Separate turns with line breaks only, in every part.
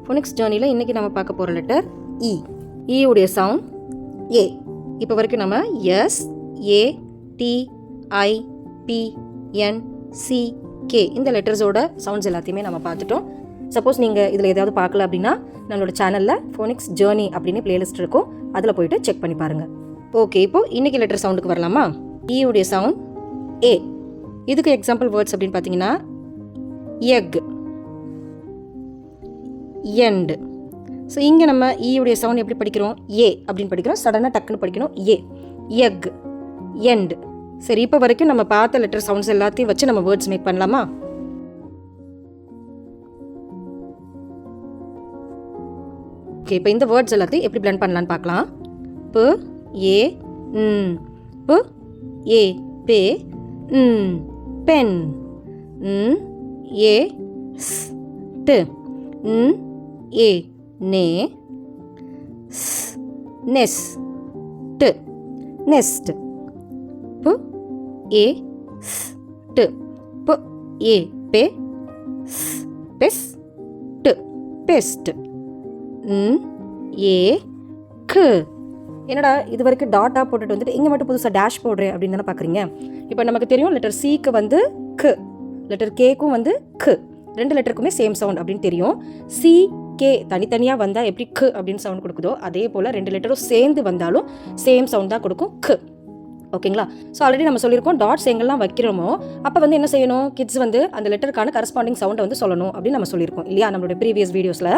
Phoenix ஜேர்னியில் இன்றைக்கி நம்ம பார்க்க போகிற லெட்டர் இ. உடைய சவுண்ட் ஏ. இப்போ வரைக்கும் நம்ம எஸ், ஏ, டி, ஐ, பி, என், சி, கே இந்த லெட்டர்ஸோட சவுண்ட்ஸ் எல்லாத்தையுமே நம்ம பார்த்துட்டோம். சப்போஸ் நீங்கள் இதில் ஏதாவது பார்க்கல அப்படின்னா நம்மளோட சேனலில் ஃபோனிக்ஸ் ஜேர்னி அப்படின்னு பிளேலிஸ்ட் இருக்கும், அதில் போயிட்டு செக் பண்ணி பாருங்கள். ஓகே, இப்போது இன்றைக்கி லெட்டர் சவுண்டுக்கு வரலாமா? உடைய சவுண்ட் ஏ. இதுக்கு எக்ஸாம்பிள் வேர்ட்ஸ் அப்படின்னு பார்த்தீங்கன்னா எக், எண்ட். ஸோ இங்கே நம்ம உடைய சவுண்ட் எப்படி படிக்கிறோம்? ஏ அப்படின்னு படிக்கிறோம். சடனாக டக்குன்னு படிக்கணும். ஏ, எக், எண்ட். சரி, இப்போ வரைக்கும் நம்ம பார்த்த லெட்டர் சவுண்ட்ஸ் எல்லாத்தையும் வச்சு நம்ம வேர்ட்ஸ் மேக் பண்ணலாமா? ஓகே, இப்போ இந்த வேர்ட்ஸ் எல்லாத்தையும் எப்படி பிளெண்ட் பண்ணலான்னு பார்க்கலாம். ப, ஏ, ப, ஏ, பே, பென், ஏ, ஸ், ட், ஏ, நே, ஸ், நெஸ், ட், நெஸ்ட். ப, ஏ, ஸ், ட், ப, ஏ, பே, ஸ், பெஸ், ட், பெஸ்ட், ஏ, க். என்னடா இது வரைக்கும் டாட்டாக போட்டுட்டு வந்துட்டு இங்கே மட்டும் புதுசாக டேஷ் போடுறேன் அப்படின்னு தானே பார்க்குறீங்க. இப்போ நமக்கு தெரியும் லெட்டர் சிக்கு வந்து க், லெட்டர் கேக்கும் வந்து க், ரெண்டு லெட்டருக்குமே சேம் சவுண்ட் அப்படின்னு தெரியும். சி, கே தனித்தனியாக வந்தால் எப்படி க் அப்படின்னு சவுண்ட் கொடுக்குதோ அதே போல் ரெண்டு லெட்டரும் சேர்ந்து வந்தாலும் சேம் சவுண்ட் தான் கொடுக்கும், க். ஓகேங்களா? ஸோ ஆல்ரெடி நம்ம சொல்லியிருக்கோம் டாட்ஸ் எங்கெல்லாம் வைக்கிறோமோ அப்போ வந்து என்ன செய்யணும், கிட்ஸ் வந்து அந்த லெட்டருக்கான கரஸ்பாண்டிங் சவுண்டை வந்து சொல்லணும் அப்படின்னு நம்ம சொல்லியிருக்கோம் இல்லையா நம்மளோட ப்ரீவியஸ் வீடியோஸில்.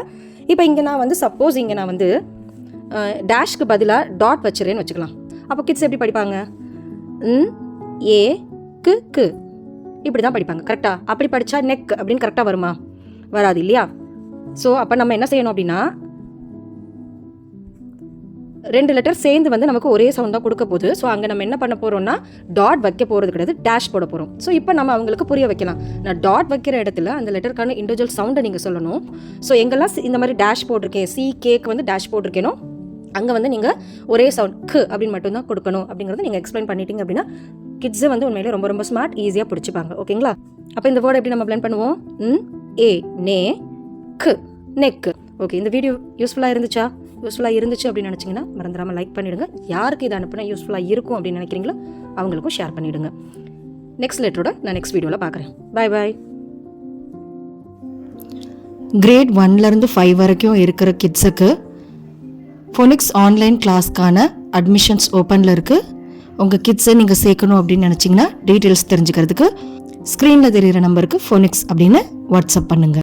இப்போ இங்கே நான் வந்து சப்போஸ் இங்கே நான் வந்து டேஷ்க்கு பதிலாக டாட் வச்சுறேன்னு வச்சுக்கலாம். அப்போ கிட்ஸ் எப்படி படிப்பாங்க? ஏ, கு இப்படி தான் படிப்பாங்க. கரெக்டாக அப்படி படித்தா நெக் அப்படின்னு கரெக்டாக வருமா? வராது இல்லையா? ஸோ அப்போ நம்ம என்ன செய்யணும் அப்படின்னா ரெண்டு லெட்டர் சேர்ந்து வந்து நமக்கு ஒரே சவுண்ட் தான் கொடுக்க போகுது. ஸோ அங்கே நம்ம என்ன பண்ண போகிறோம்னா டாட் வைக்க போகிறது கிடையாது, டேஷ் போட போகிறோம். ஸோ இப்போ நம்ம அவங்களுக்கு புரிய வைக்கலாம். நான் டாட் வைக்கிற இடத்துல அந்த லெட்டருக்கான இண்டிவிஜுவல் சவுண்டை நீங்கள் சொல்லணும். ஸோ எங்கெல்லாம் இந்த மாதிரி டேஷ் போட்டிருக்கேன், சி, கேக்கு வந்து டேஷ் போட்டிருக்கேனோ அங்கே வந்து நீங்கள் ஒரே சவுண்ட் க் அப்படின்னு மட்டும்தான் கொடுக்கணும் அப்படிங்கிறத நீங்கள் எக்ஸ்பிளைன் பண்ணிட்டீங்க அப்படின்னா கிட்ஸை வந்து உண்மையிலே ரொம்ப ரொம்ப ஸ்மார்ட், ஈஸியாக பிடிச்சிப்பாங்க. ஓகேங்களா? அப்போ இந்த வேர்டு எப்படி நம்ம பிளெண்ட் பண்ணுவோம்? ஏ, நே, க், நெக். ஓகே, இந்த வீடியோ யூஸ்ஃபுல்லாக இருந்துச்சு அப்படின்னு நினச்சிங்கன்னா மறந்துடாமல் லைக் பண்ணிவிடுங்க. யாருக்கு இதை அனுப்புனா யூஸ்ஃபுல்லாக இருக்கும் அப்படின்னு நினைக்கிறீங்களோ அவங்களுக்கும் ஷேர் பண்ணிவிடுங்க. நெக்ஸ்ட் லெட்டரோட நான் நெக்ஸ்ட் வீடியோவில் பார்க்குறேன். பாய் பாய்.
கிரேட் 1லேருந்து 5 வரைக்கும் இருக்கிற கிட்ஸுக்கு ஃபோனிக்ஸ் ஆன்லைன் கிளாஸ்க்கான அட்மிஷன்ஸ் ஓப்பனில் இருக்குது. உங்கள் கிட்ஸை நீங்கள் சேர்க்கணும் அப்படின்னு நினச்சிங்கன்னா டீட்டெயில்ஸ் தெரிஞ்சுக்கிறதுக்கு ஸ்க்ரீனில் தெரிகிற நம்பருக்கு ஃபோனிக்ஸ் அப்படின்னு வாட்ஸ்அப் பண்ணுங்கள்.